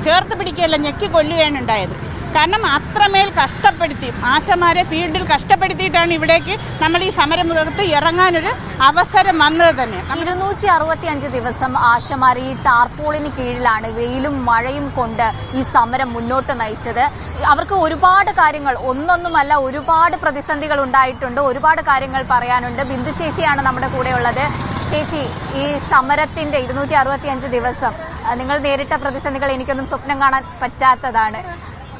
ചേർത്ത് പിടിക്കുകയല്ല, ഞെക്കി കൊല്ലുകയാണ് ഉണ്ടായത്. കാരണം അത്രമേൽ കഷ്ടപ്പെടുത്തി ആശമാരെ ഫീൽഡിൽ കഷ്ടപ്പെടുത്തിയിട്ടാണ് ഇവിടേക്ക് നമ്മൾ ഈ സമരമുഖത്ത് ഇറങ്ങാനൊരു അവസരം വന്നത് തന്നെ. 265 ദിവസം ആശമാർ ഈ ടാർപോളിന് കീഴിലാണ് വെയിലും മഴയും കൊണ്ട് ഈ സമരം മുന്നോട്ട് നയിച്ചത്. അവർക്ക് ഒരുപാട് കാര്യങ്ങൾ, ഒന്നൊന്നുമല്ല, ഒരുപാട് പ്രതിസന്ധികൾ ഉണ്ടായിട്ടുണ്ട്. ഒരുപാട് കാര്യങ്ങൾ പറയാനുണ്ട്. ബിന്ദു ചേച്ചിയാണ് നമ്മുടെ കൂടെ ഉള്ളത്. ചേച്ചി, ഈ സമരത്തിന്റെ 265 ദിവസം നിങ്ങൾ നേരിട്ട പ്രതിസന്ധികൾ എനിക്കൊന്നും സ്വപ്നം കാണാൻ പറ്റാത്തതാണ്.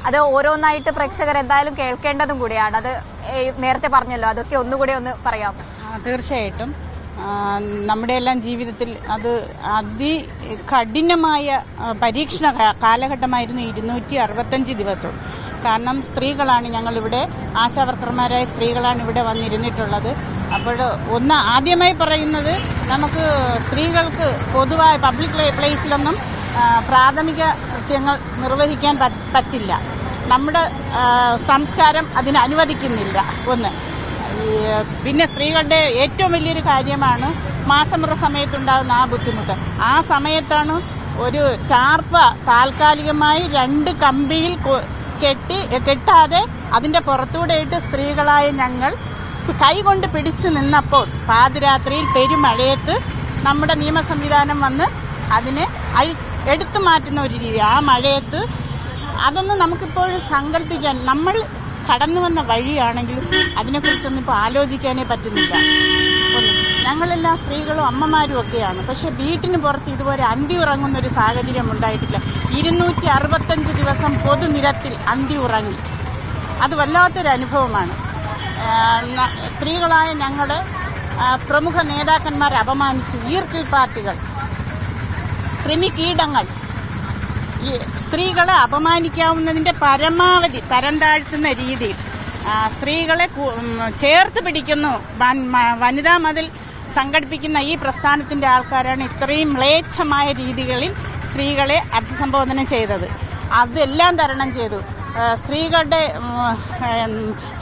അത് ഓരോന്നായിട്ട് പ്രേക്ഷകർ എന്തായാലും കേൾക്കേണ്ടതും കൂടിയാണ്. അത് നേരത്തെ പറഞ്ഞല്ലോ, അതൊക്കെ ഒന്നുകൂടെ ഒന്ന് പറയാം. തീർച്ചയായിട്ടും നമ്മുടെ എല്ലാം ജീവിതത്തിൽ അത് അതികഠിനമായ പരീക്ഷണ കാലഘട്ടമായിരുന്നു 265 ദിവസവും. കാരണം സ്ത്രീകളാണ് ഞങ്ങളിവിടെ, ആശാവർക്കർമാരായ സ്ത്രീകളാണ് ഇവിടെ വന്നിരുന്നിട്ടുള്ളത്. അപ്പോൾ ആദ്യമായി പറയുന്നത്, നമുക്ക് സ്ത്രീകൾക്ക് പൊതുവായ പബ്ലിക് പ്ലേസിലൊന്നും പ്രാഥമിക കൃത്യങ്ങൾ നിർവഹിക്കാൻ പറ്റില്ല. നമ്മുടെ സംസ്കാരം അതിന് അനുവദിക്കുന്നില്ല. ഒന്ന്, പിന്നെ സ്ത്രീകളുടെ ഏറ്റവും വലിയൊരു കാര്യമാണ് മാസമുറ സമയത്തുണ്ടാകുന്ന ആ ബുദ്ധിമുട്ട്. ആ സമയത്താണ് ഒരു ടാർപ്പ താൽക്കാലികമായി 2 കമ്പിയിൽ കെട്ടാതെ അതിൻ്റെ പുറത്തൂടെ ഇട്ട് സ്ത്രീകളായ ഞങ്ങൾ കൈകൊണ്ട് പിടിച്ചു നിന്നപ്പോൾ പാതിരാത്രിയിൽ പെരുമഴയത്ത് നമ്മുടെ നിയമ സംവിധാനം വന്ന് അതിനെ എടുത്തു മാറ്റുന്ന ഒരു രീതി. ആ മഴയത്ത് അതൊന്നും നമുക്കിപ്പോഴും സങ്കല്പിക്കാൻ, നമ്മൾ കടന്നു വന്ന വഴിയാണെങ്കിലും അതിനെക്കുറിച്ചൊന്നും ഇപ്പോൾ ആലോചിക്കാനേ പറ്റുന്നില്ല. ഞങ്ങളെല്ലാം സ്ത്രീകളും അമ്മമാരും ഒക്കെയാണ്. പക്ഷെ വീട്ടിന് പുറത്ത് ഇതുപോലെ അന്തി ഉറങ്ങുന്ന ഒരു സാഹചര്യം ഉണ്ടായിട്ടില്ല. 265 ദിവസം പൊതുനിരത്തിൽ അന്തി ഉറങ്ങി. അത് വല്ലാത്തൊരു അനുഭവമാണ്. സ്ത്രീകളായ ഞങ്ങൾ പ്രമുഖ നേതാക്കന്മാരെ അപമാനിച്ചു. ഈർക്കിൽ പാർട്ടികൾ, കൃമികീടങ്ങൾ സ്ത്രീകളെ അപമാനിക്കാവുന്നതിൻ്റെ പരമാവധി തരം താഴ്ത്തുന്ന രീതിയിൽ സ്ത്രീകളെ ചേർത്ത് പിടിക്കുന്നു. വനിതാ മതിൽ സംഘടിപ്പിക്കുന്ന ഈ പ്രസ്ഥാനത്തിൻ്റെ ആൾക്കാരാണ് ഇത്രയും മ്ലേച്ഛമായ രീതികളിൽ സ്ത്രീകളെ അഭിസംബോധന ചെയ്തത്. അതെല്ലാം തരണം ചെയ്തു. സ്ത്രീകളുടെ,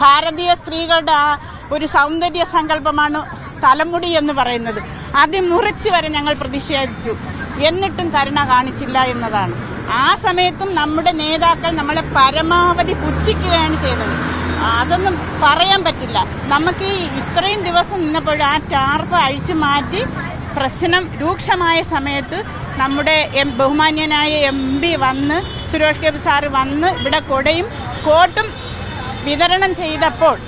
ഭാരതീയ സ്ത്രീകളുടെ ആ ഒരു സൗന്ദര്യ സങ്കല്പമാണ് തലമുടി എന്ന് പറയുന്നത്. അത് മുറിച്ച് വരെ ഞങ്ങൾ പ്രതിഷേധിച്ചു. എന്നിട്ടും കരുണ കാണിച്ചില്ല എന്നതാണ്. ആ സമയത്തും നമ്മുടെ നേതാക്കൾ നമ്മളെ പരമാവധി പുച്ഛിക്കുകയാണ് ചെയ്തത്. അതൊന്നും പറയാൻ പറ്റില്ല. നമുക്ക് ഇത്രയും ദിവസം നിന്നപ്പോൾ ആ ടാർപ്പ് അഴിച്ചു മാറ്റി പ്രശ്നം രൂക്ഷമായ സമയത്ത് നമ്മുടെ ബഹുമാന്യനായ MP വന്ന്, സുരേഷ് ഗോപി സാറ് വന്ന് ഇവിടെ കൊടയും കോട്ടും വിതരണം ചെയ്തപ്പോൾ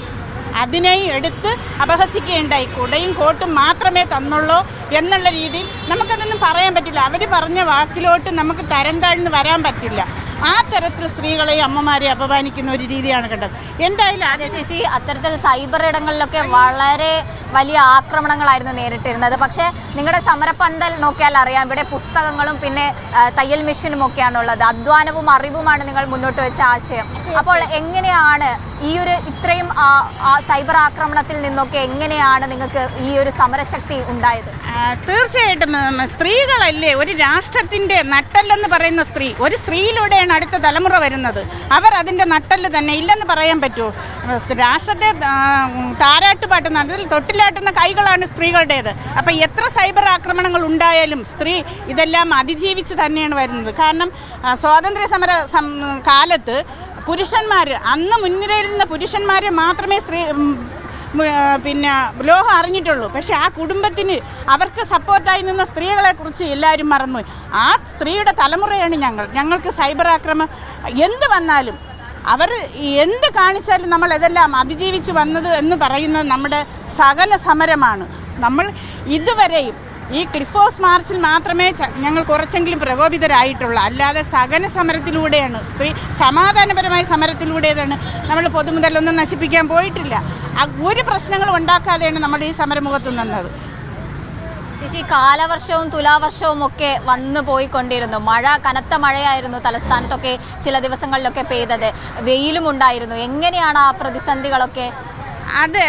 അതിനെയും എടുത്ത് അപഹസിക്കുകയുണ്ടായി. കുടയും കോട്ടും മാത്രമേ തന്നുള്ളൂ എന്നുള്ള രീതിയിൽ നമുക്കതൊന്നും പറയാൻ പറ്റില്ല. അവർ പറഞ്ഞ വാക്കിലോട്ട് നമുക്ക് തരം താഴ്ന്ന് വരാൻ പറ്റില്ല. ആ തരത്തിൽ സ്ത്രീകളെ, അമ്മമാരെ അപമാനിക്കുന്ന ഒരു രീതിയാണ് കണ്ടത്. എന്തായാലും ചേച്ചി, അത്തരത്തിൽ സൈബർ ഇടങ്ങളിലൊക്കെ വളരെ വലിയ ആക്രമണങ്ങളായിരുന്നു നേരിട്ടിരുന്നത്. പക്ഷേ നിങ്ങളുടെ സമരപ്പന്തൽ നോക്കിയാൽ അറിയാം, ഇവിടെ പുസ്തകങ്ങളും പിന്നെ തയ്യൽ മെഷീനും ഒക്കെയാണുള്ളത്. അധ്വാനവും അറിവുമാണ് നിങ്ങൾ മുന്നോട്ട് വെച്ച ആശയം. അപ്പോൾ എങ്ങനെയാണ് ഈ ഒരു ഇത്രയും സൈബർ ആക്രമണത്തിൽ നിന്നൊക്കെ എങ്ങനെയാണ് നിങ്ങൾക്ക് ഈ ഒരു സമരശക്തി ഉണ്ടായത്? തീർച്ചയായിട്ടും സ്ത്രീകളല്ലേ ഒരു രാഷ്ട്രത്തിന്റെ നട്ടെല്ലെന്ന് പറയുന്ന സ്ത്രീ. ഒരു സ്ത്രീയിലൂടെയാണ് അടുത്ത തലമുറ വരുന്നത്. അവർ അതിന്റെ നട്ടെല്ല് തന്നെ, ഇല്ലെന്ന് പറയാൻ പറ്റുമോ? രാഷ്ട്രത്തെ താരാട്ടുപാട്ടുന്ന, അതിൽ തൊട്ടിലാട്ടുന്ന കൈകളാണ് സ്ത്രീകളുടേത്. അപ്പം എത്ര സൈബർ ആക്രമണങ്ങൾ ഉണ്ടായാലും സ്ത്രീ ഇതെല്ലാം അതിജീവിച്ച് തന്നെയാണ് വരുന്നത്. കാരണം സ്വാതന്ത്ര്യ സമര കാലത്ത് പുരുഷന്മാർ, അന്ന് മുൻനിരയിലിരുന്ന പുരുഷന്മാരെ മാത്രമേ ലോകം അറിഞ്ഞിട്ടുള്ളൂ. പക്ഷെ ആ കുടുംബത്തിന്, അവർക്ക് സപ്പോർട്ടായി നിന്ന സ്ത്രീകളെക്കുറിച്ച് എല്ലാവരും മറന്നുപോയി. ആ സ്ത്രീയുടെ തലമുറയാണ് ഞങ്ങൾ. ഞങ്ങൾക്ക് സൈബർ ആക്രമണം എന്ത് വന്നാലും, അവർ എന്ത് കാണിച്ചാലും നമ്മൾ ഇതെല്ലാം അതിജീവിച്ച് വന്നത് എന്ന് പറയുന്നത് നമ്മുടെ സകല സമരമാണ്. നമ്മൾ ഇതുവരെയും ഈ ക്ലിഫ് ഹൗസ് മാർച്ചിൽ മാത്രമേ ഞങ്ങൾ കുറച്ചെങ്കിലും പ്രകോപിതരായിട്ടുള്ളൂ. അല്ലാതെ സകല സമരത്തിലൂടെയാണ്, സമാധാനപരമായ സമരത്തിലൂടെയാണ് നമ്മൾ പൊതുമുതലൊന്നും നശിപ്പിക്കാൻ പോയിട്ടില്ല. ഒരു പ്രശ്നങ്ങളും ഉണ്ടാക്കാതെയാണ് നമ്മൾ ഈ സമരമുഖത്ത് നിന്നത്. ചേച്ചി, കാലവർഷവും തുലാവർഷവും ഒക്കെ വന്നു പോയിക്കൊണ്ടിരുന്നു. കനത്ത മഴയായിരുന്നു തലസ്ഥാനത്തൊക്കെ ചില ദിവസങ്ങളിലൊക്കെ പെയ്തത്. വെയിലും ഉണ്ടായിരുന്നു. എങ്ങനെയാണ് ആ പ്രതിസന്ധികളൊക്കെ? അത്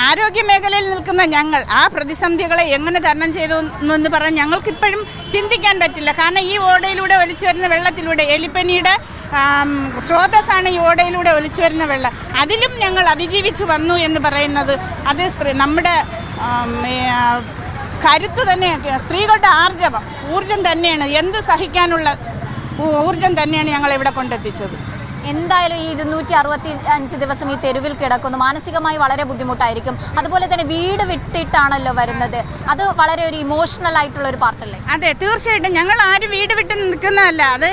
ആരോഗ്യ മേഖലയിൽ നിൽക്കുന്ന ഞങ്ങൾ ആ പ്രതിസന്ധികളെ എങ്ങനെ തരണം ചെയ്തു എന്ന് പറഞ്ഞാൽ ഞങ്ങൾക്കിപ്പോഴും ചിന്തിക്കാൻ പറ്റില്ല. കാരണം ഈ ഓടയിലൂടെ ഒലിച്ചു വരുന്ന വെള്ളത്തിലൂടെ, എലിപ്പനിയുടെ സ്രോതസ്സാണ് ഈ ഓടയിലൂടെ ഒലിച്ചു വരുന്ന വെള്ളം. അതിലും ഞങ്ങൾ അതിജീവിച്ചു വന്നു എന്ന് പറയുന്നത് അത് നമ്മുടെ കരുത്ത് തന്നെ, സ്ത്രീകളുടെ ഊർജം തന്നെയാണ്, എന്ത് സഹിക്കാനുള്ള ഊർജം തന്നെയാണ് ഞങ്ങൾ ഇവിടെ കൊണ്ടെത്തിച്ചത്. എന്തായാലും ഈ 265 ദിവസം ഈ തെരുവിൽ കിടക്കുന്നു, മാനസികമായി വളരെ ബുദ്ധിമുട്ടായിരിക്കും. അതുപോലെ തന്നെ വീട് വിട്ടിട്ടാണല്ലോ വരുന്നത്, അത് വളരെ ഒരു ഇമോഷണൽ ആയിട്ടുള്ള ഒരു പാർട്ടല്ലേ? അതെ, തീർച്ചയായിട്ടും. ഞങ്ങൾ ആരും വീട് വിട്ട് നിൽക്കുന്നതല്ല. അത്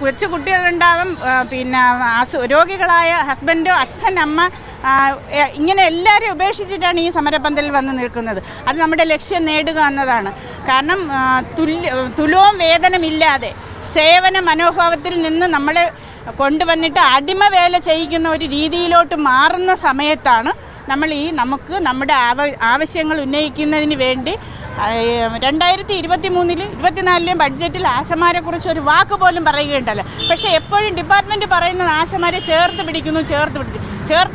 കൊച്ചു കുട്ടികളുണ്ടാവും, പിന്നെ രോഗികളായ ഹസ്ബൻഡോ അച്ഛൻ അമ്മ ഇങ്ങനെ എല്ലാവരെയും ഉപേക്ഷിച്ചിട്ടാണ് ഈ സമരപന്തലിൽ വന്ന് നിൽക്കുന്നത്. അത് നമ്മുടെ ലക്ഷ്യം നേടുക എന്നതാണ്. കാരണം തുലവും വേതനമില്ലാതെ സേവന മനോഭാവത്തിൽ നിന്ന് നമ്മളെ കൊണ്ടുവന്നിട്ട് അടിമ വേല ചെയ്യിക്കുന്ന ഒരു രീതിയിലോട്ട് മാറുന്ന സമയത്താണ് നമുക്ക് നമ്മുടെ ആവശ്യങ്ങൾ ഉന്നയിക്കുന്നതിന് വേണ്ടി 2023-24 ബഡ്ജറ്റിൽ ആശമാരെ കുറിച്ച് ഒരു വാക്ക് പോലും പറയുകയുണ്ടല്ലോ. പക്ഷേ എപ്പോഴും ഡിപ്പാർട്ട്മെൻറ്റ് പറയുന്നത് ആശമാരെ ചേർത്ത്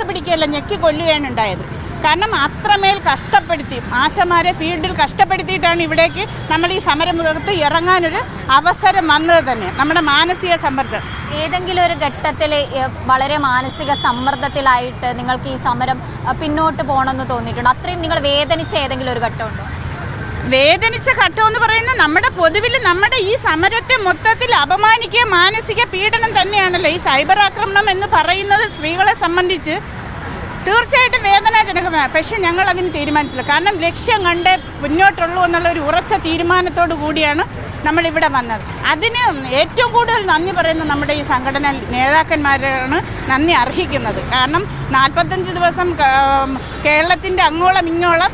പിടിക്കുകയല്ല, ഞെക്കി കൊല്ലുകയാണ് ഉണ്ടായത്. കാരണം അത്രമേൽ കഷ്ടപ്പെടുത്തി ആശമാരെ ഫീൽഡിൽ കഷ്ടപ്പെടുത്തിയിട്ടാണ് ഇവിടേക്ക് നമ്മൾ ഈ സമരമുഖത്ത് ഇറങ്ങാനൊരു അവസരം വന്നത് തന്നെ. നമ്മുടെ മാനസിക സമ്മർദ്ദം ഏതെങ്കിലും ഒരു ഘട്ടത്തിൽ വളരെ മാനസിക സമ്മർദ്ദത്തിലായിട്ട് നിങ്ങൾക്ക് ഈ സമരം പിന്നോട്ട് പോകണമെന്ന് തോന്നിയിട്ടുണ്ടോ? അത്രയും നിങ്ങൾ വേദനിച്ച ഏതെങ്കിലും ഒരു ഘട്ടമുണ്ടോ? വേദനിച്ച ഘട്ടം എന്ന് പറയുന്നത് നമ്മുടെ ഈ സമരത്തെ മൊത്തത്തിൽ അപമാനിക്കുക, മാനസിക പീഡനം തന്നെയാണല്ലോ ഈ സൈബർ ആക്രമണം എന്ന് പറയുന്നത്. സ്ത്രീകളെ സംബന്ധിച്ച് തീർച്ചയായിട്ടും വേദനാജനകമാണ്. പക്ഷേ ഞങ്ങൾ അതിന് തീരുമാനിച്ചില്ല. കാരണം ലക്ഷ്യം കണ്ടേ മുന്നോട്ടുള്ളൂ എന്നുള്ളൊരു ഉറച്ച തീരുമാനത്തോടു കൂടിയാണ് നമ്മളിവിടെ വന്നത്. അതിന് ഏറ്റവും കൂടുതൽ നന്ദി പറയുന്നത് നമ്മുടെ ഈ സംഘടന നേതാക്കന്മാരാണ് നന്ദി അർഹിക്കുന്നത്. കാരണം 45 ദിവസം കേരളത്തിൻ്റെ അങ്ങോളം ഇങ്ങോളം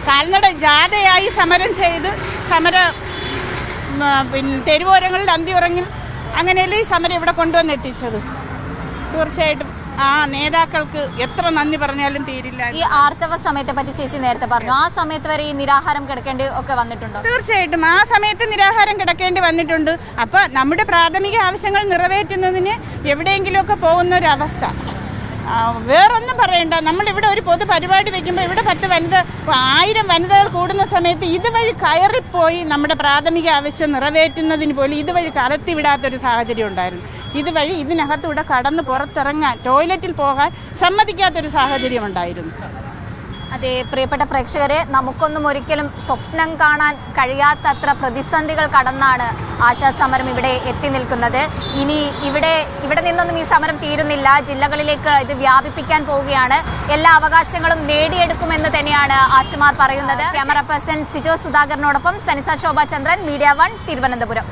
കാൽനട ജാഥയായി സമരം ചെയ്ത് പിന്നെ തെരുവോരങ്ങളിൽ അന്തിയുറങ്ങി അങ്ങനെയല്ലേ ഈ സമരം ഇവിടെ കൊണ്ടുവന്നെത്തിച്ചത്. തീർച്ചയായിട്ടും ആ നേതാക്കൾക്ക് എത്ര നന്ദി പറഞ്ഞാലും തീരില്ല. ഈ ആർത്തവ സമയത്തെ പറ്റി ചേച്ചി നേരത്തെ പറഞ്ഞു, ആ സമയത്ത് വരെ ഈ നിരാഹാരം കിടക്കേണ്ടി ഒക്കെ വന്നിട്ടുണ്ടോ? തീർച്ചയായിട്ടും ആ സമയത്ത് നിരാഹാരം കിടക്കേണ്ടി വന്നിട്ടുണ്ട്. അപ്പോൾ നമ്മുടെ പ്രാഥമിക ആവശ്യങ്ങൾ നിറവേറ്റുന്നതിന് എവിടെയെങ്കിലുമൊക്കെ പോകുന്ന ഒരു അവസ്ഥ. വേറൊന്നും പറയണ്ട. നമ്മളിവിടെ ഒരു പൊതു പരിപാടി വയ്ക്കുമ്പോൾ ഇവിടെ 1000 വനിതകൾ കൂടുന്ന സമയത്ത് ഇതുവഴി കയറിപ്പോയി നമ്മുടെ പ്രാഥമിക ആവശ്യം നിറവേറ്റുന്നതിന് പോലും ഇതുവഴി കടത്തിവിടാത്തൊരു സാഹചര്യം ഉണ്ടായിരുന്നു. ഇതുവഴി ഇതിനകത്തൂടെ കടന്ന് പുറത്തിറങ്ങാൻ, ടോയ്ലറ്റിൽ പോകാൻ സമ്മതിക്കാത്തൊരു സാഹചര്യം ഉണ്ടായിരുന്നു. അതെ, പ്രിയപ്പെട്ട പ്രേക്ഷകരെ, നമുക്കൊന്നും ഒരിക്കലും സ്വപ്നം കാണാൻ കഴിയാത്തത്ര പ്രതിസന്ധികൾ കടന്നാണ് ആശാസമരം ഇവിടെ എത്തി നിൽക്കുന്നത്. ഇനി ഇവിടെ നിന്നൊന്നും ഈ സമരം തീരുന്നില്ല, ജില്ലകളിലേക്ക് ഇത് വ്യാപിപ്പിക്കാൻ പോവുകയാണ്. എല്ലാ അവകാശങ്ങളും നേടിയെടുക്കുമെന്ന് തന്നെയാണ് ആശമാർ പറയുന്നത്. ക്യാമറ പേഴ്സൺ സിജോ സുധാകരനോടൊപ്പം സനിസ ശോഭ ചന്ദ്രൻ, മീഡിയ 1 തിരുവനന്തപുരം.